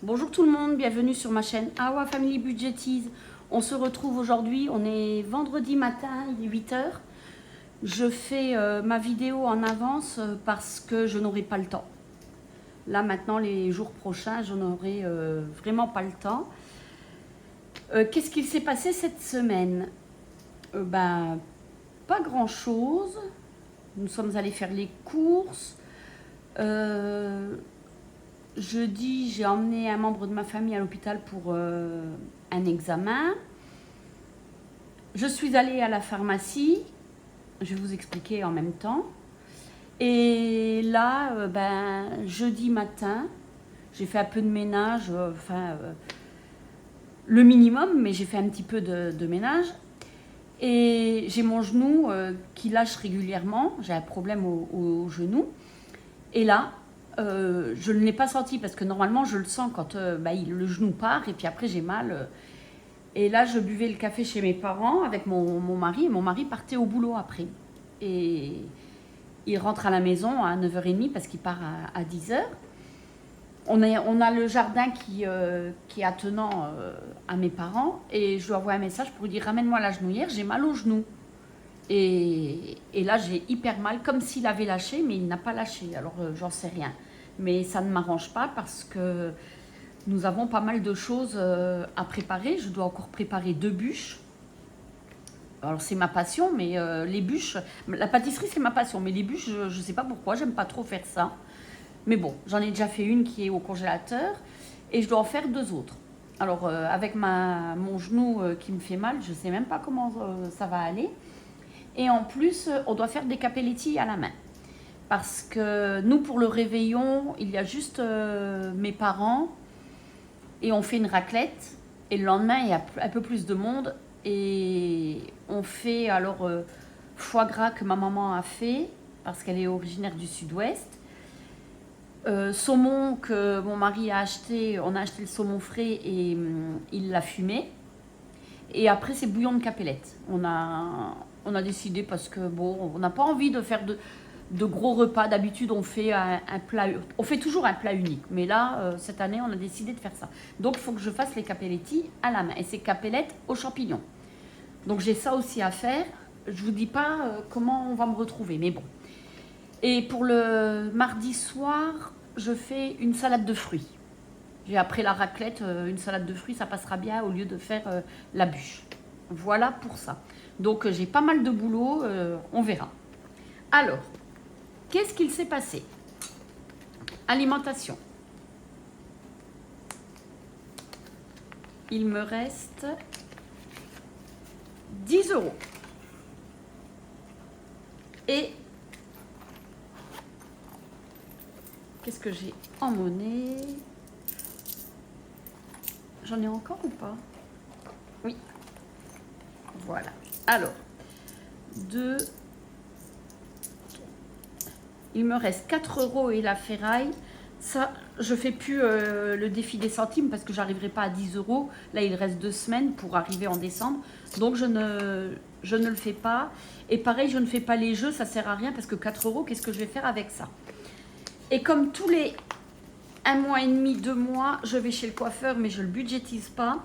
Bonjour tout le monde, bienvenue sur ma chaîne Awa Family Budgetize. On se retrouve aujourd'hui, on est vendredi matin, il est 8 h. Je fais ma vidéo en avance parce que je n'aurai pas le temps. Là maintenant, les jours prochains, je n'aurai vraiment pas le temps. Qu'est-ce qu'il s'est passé cette semaine? Pas grand chose. Nous sommes allés faire les courses. Jeudi, j'ai emmené un membre de ma famille à l'hôpital pour un examen. Je suis allée à la pharmacie. Je vais vous expliquer en même temps. Et là, jeudi matin, j'ai fait un peu de ménage, le minimum, mais j'ai fait un petit peu de ménage. Et j'ai mon genou qui lâche régulièrement. J'ai un problème au genou. Et là, je ne l'ai pas senti parce que normalement je le sens quand le genou part et puis après j'ai mal. Et là je buvais le café chez mes parents avec mon mari et mon mari partait au boulot après. Et il rentre à la maison à 9 h 30 parce qu'il part à 10 h. On a le jardin qui est attenant à mes parents et je lui envoie un message pour lui dire ramène-moi la genouillère, j'ai mal au genou. Et là j'ai hyper mal comme s'il avait lâché mais il n'a pas lâché, alors j'en sais rien. Mais ça ne m'arrange pas parce que nous avons pas mal de choses à préparer. Je dois encore préparer 2 bûches. Alors c'est ma passion, mais les bûches, la pâtisserie c'est ma passion, mais les bûches, je ne sais pas pourquoi, j'aime pas trop faire ça. Mais bon, j'en ai déjà fait une qui est au congélateur et je dois en faire 2 autres. Alors avec mon genou qui me fait mal, je ne sais même pas comment ça va aller. Et en plus, on doit faire des capelletti à la main. Parce que nous, pour le réveillon, il y a juste mes parents et on fait une raclette. Et le lendemain, il y a un peu plus de monde. Et on fait alors foie gras que ma maman a fait, parce qu'elle est originaire du sud-ouest. Saumon que mon mari a acheté, on a acheté le saumon frais et il l'a fumé. Et après, c'est bouillon de capelette. On a décidé parce que bon, on n'a pas envie de faire de gros repas. D'habitude, on fait un plat, on fait toujours un plat unique. Mais là, cette année, on a décidé de faire ça. Donc, il faut que je fasse les capelletti à la main. Et c'est capellettes aux champignons. Donc, j'ai ça aussi à faire. Je vous dis pas comment on va me retrouver, mais bon. Et pour le mardi soir, je fais une salade de fruits. J'ai après la raclette, une salade de fruits, ça passera bien au lieu de faire la bûche. Voilà pour ça. Donc, j'ai pas mal de boulot, on verra. Alors, qu'est-ce qu'il s'est passé? Alimentation. Il me reste 10 €. Et qu'est-ce que j'ai en monnaie? J'en ai encore ou pas? Oui. Voilà. Alors, il me reste 4 € et la ferraille. Ça, je fais plus le défi des centimes parce que j'arriverai pas à 10 €. Là, il reste 2 semaines pour arriver en décembre. Donc, je ne le fais pas. Et pareil, je ne fais pas les jeux. Ça sert à rien parce que 4 €, qu'est-ce que je vais faire avec ça? Et comme tous les 1 mois et demi, 2 mois, je vais chez le coiffeur, mais je ne le budgétise pas.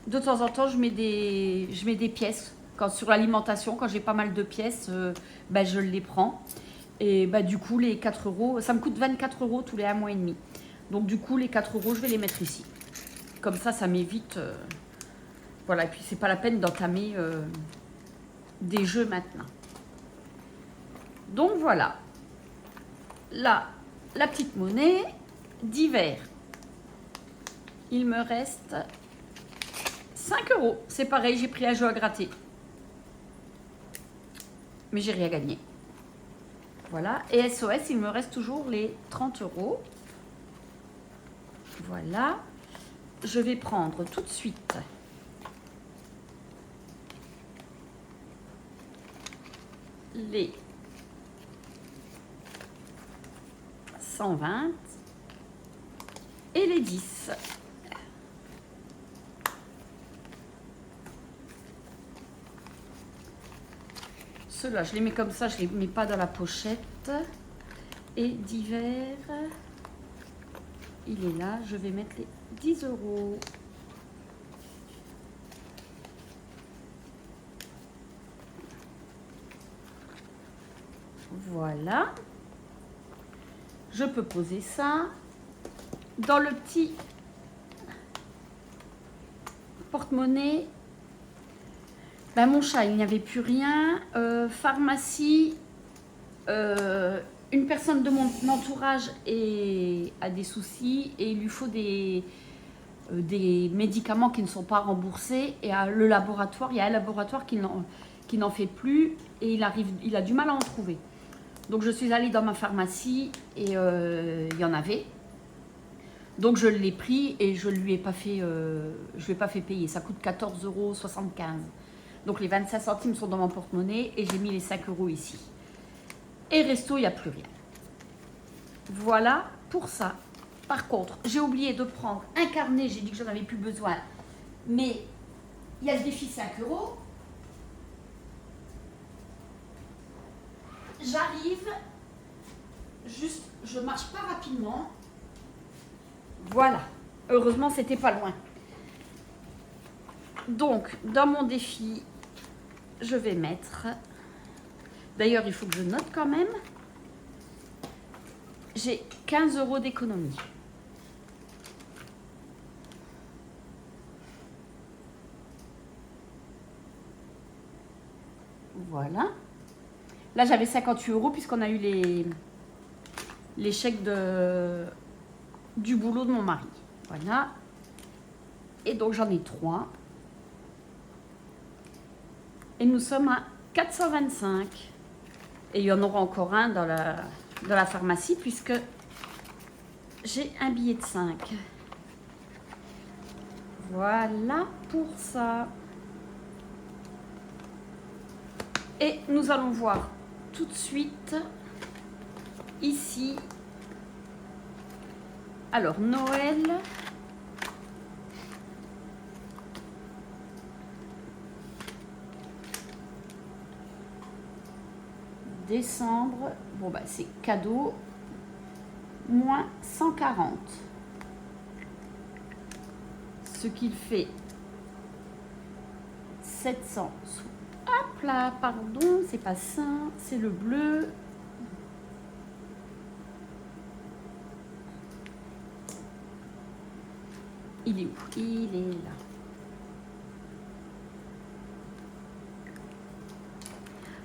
De temps en temps, je mets des pièces. Sur l'alimentation, quand j'ai pas mal de pièces, je les prends. Et du coup, les 4 €, ça me coûte 24 € tous les 1 mois et demi. Donc du coup, les 4 €, je vais les mettre ici. Comme ça m'évite... voilà, et puis c'est pas la peine d'entamer des jeux maintenant. Donc voilà. Là, la petite monnaie d'hiver. Il me reste 5 €. C'est pareil, j'ai pris un jeu à gratter. Mais j'ai rien gagné. Voilà. Et SOS, il me reste toujours les 30 €. Voilà. Je vais prendre tout de suite les 120 et les 10. Ceux-là, je les mets comme ça, je les mets pas dans la pochette. Et d'hiver, il est là. Je vais mettre les 10 €. Voilà. Je peux poser ça dans le petit porte-monnaie. Ben, mon chat, il n'y avait plus rien. Pharmacie, une personne de mon entourage a des soucis et il lui faut des médicaments qui ne sont pas remboursés. Et le laboratoire, il y a un laboratoire qui n'en fait plus et il a du mal à en trouver. Donc je suis allée dans ma pharmacie et il y en avait. Donc je l'ai pris et je lui ai pas fait payer. Ça coûte 14,75 €. Donc les 25 centimes sont dans mon porte-monnaie et j'ai mis les 5 € ici. Et resto, il n'y a plus rien. Voilà pour ça. Par contre, j'ai oublié de prendre un carnet. J'ai dit que j'en avais plus besoin. Mais il y a le défi 5 €. J'arrive. Juste, je marche pas rapidement. Voilà. Heureusement, c'était pas loin. Donc, dans mon défi, je vais mettre... D'ailleurs, il faut que je note quand même. J'ai 15 € d'économie. Voilà. Là, j'avais 58 € puisqu'on a eu les chèques du boulot de mon mari. Voilà. Et donc, j'en ai 3. Et nous sommes à 425. Et il y en aura encore un dans la pharmacie puisque j'ai un billet de 5. Voilà pour ça. Et nous allons voir tout de suite ici. Alors, Noël. Décembre. Bon, bah, c'est cadeau. Moins 140. Ce qu'il fait 700. Hop là, pardon, c'est pas ça, c'est le bleu. Il est où? Il est là.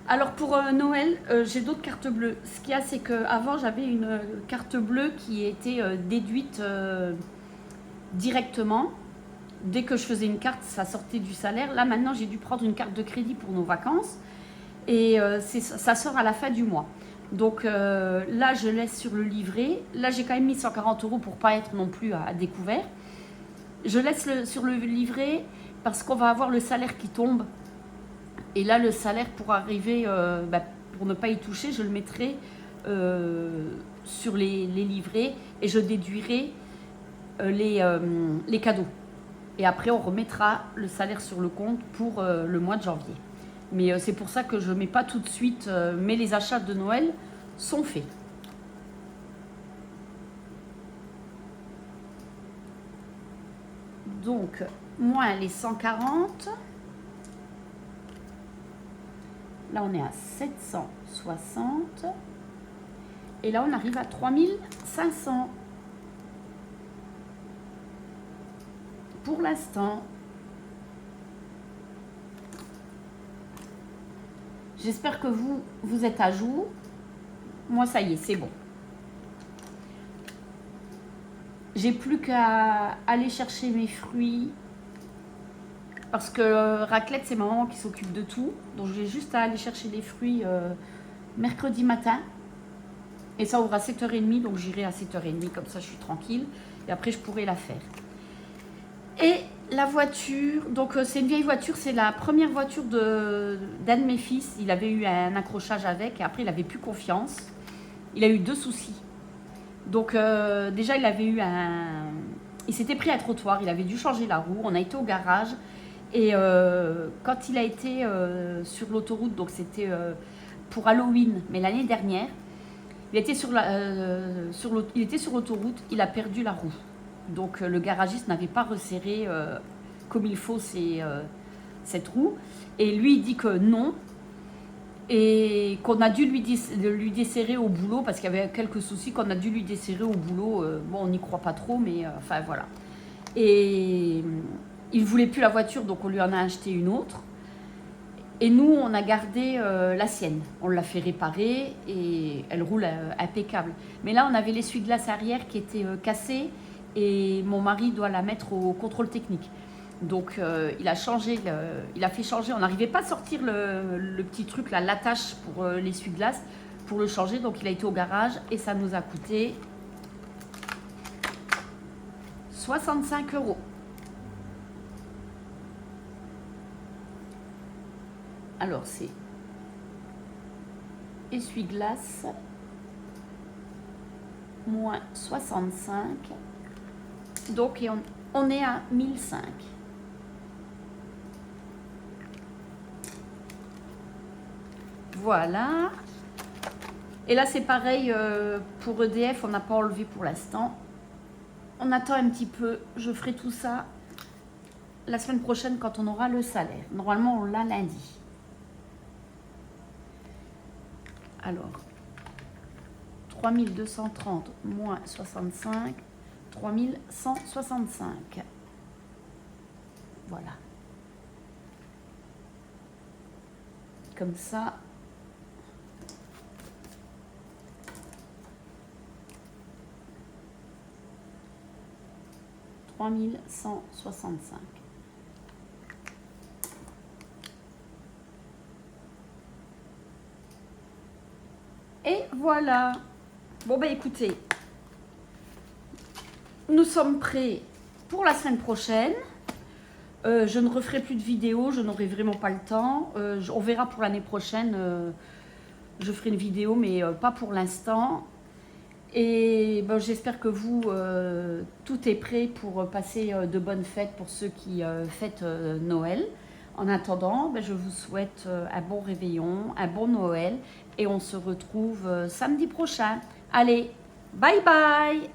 Alors pour Noël, j'ai d'autres cartes bleues. Ce qu'il y a, c'est qu'avant, j'avais une carte bleue qui était déduite directement. Dès que je faisais une carte, ça sortait du salaire. Là, maintenant, j'ai dû prendre une carte de crédit pour nos vacances. Et ça sort à la fin du mois. Donc là, je laisse sur le livret. Là, j'ai quand même mis 140 € pour ne pas être non plus à découvert. Je laisse sur le livret parce qu'on va avoir le salaire qui tombe. Et là, le salaire, pour arriver, pour ne pas y toucher, je le mettrai sur les livrets et je déduirai les cadeaux. Et après, on remettra le salaire sur le compte pour le mois de janvier. Mais c'est pour ça que je ne mets pas tout de suite, mais les achats de Noël sont faits. Donc, moins les 140. Là, on est à 760. Et là, on arrive à 3500. Pour l'instant. J'espère que vous êtes à jour. Moi, ça y est, c'est bon. J'ai plus qu'à aller chercher mes fruits. Parce que raclette, c'est ma maman qui s'occupe de tout. Donc, j'ai juste à aller chercher les fruits mercredi matin. Et ça ouvre à 7h30. Donc, j'irai à 7h30. Comme ça, je suis tranquille. Et après, je pourrai la faire. Et la voiture. Donc, c'est une vieille voiture. C'est la première voiture d'un de mes fils. Il avait eu un accrochage avec. Et après, il n'avait plus confiance. Il a eu 2 soucis. Donc, déjà, il avait eu il s'était pris un trottoir. Il avait dû changer la roue. On a été au garage. Et quand il a été sur l'autoroute, donc c'était pour Halloween, mais l'année dernière, Il était sur l'autoroute, il a perdu la roue. Donc le garagiste n'avait pas resserré comme il faut cette roue. Et lui, il dit que non. Et qu'on a dû lui desserrer au boulot, parce qu'il y avait quelques soucis, qu'on a dû lui desserrer au boulot. Bon, on n'y croit pas trop, mais enfin voilà. Et il ne voulait plus la voiture, donc on lui en a acheté une autre. Et nous, on a gardé la sienne. On l'a fait réparer et elle roule impeccable. Mais là, on avait l'essuie-glace arrière qui était cassé et mon mari doit la mettre au contrôle technique. Donc, il a fait changer. On n'arrivait pas à sortir le petit truc, là, l'attache pour l'essuie-glace, pour le changer. Donc, il a été au garage et ça nous a coûté 65 €. Alors, c'est essuie-glace moins 65. Donc, on est à 1005. Voilà. Et là, c'est pareil pour EDF, on n'a pas enlevé pour l'instant. On attend un petit peu. Je ferai tout ça la semaine prochaine quand on aura le salaire. Normalement, on l'a lundi. Alors, 3230 moins 65, 3165. Voilà. Comme ça. « 3165. » Et voilà. Bon, ben écoutez, nous sommes prêts pour la semaine prochaine. Je ne referai plus de vidéos, je n'aurai vraiment pas le temps. On verra pour l'année prochaine. Je ferai une vidéo, mais pas pour l'instant. Et ben, j'espère que vous, tout est prêt pour passer de bonnes fêtes pour ceux qui fêtent Noël. En attendant, ben, je vous souhaite un bon réveillon, un bon Noël et on se retrouve samedi prochain. Allez, bye bye!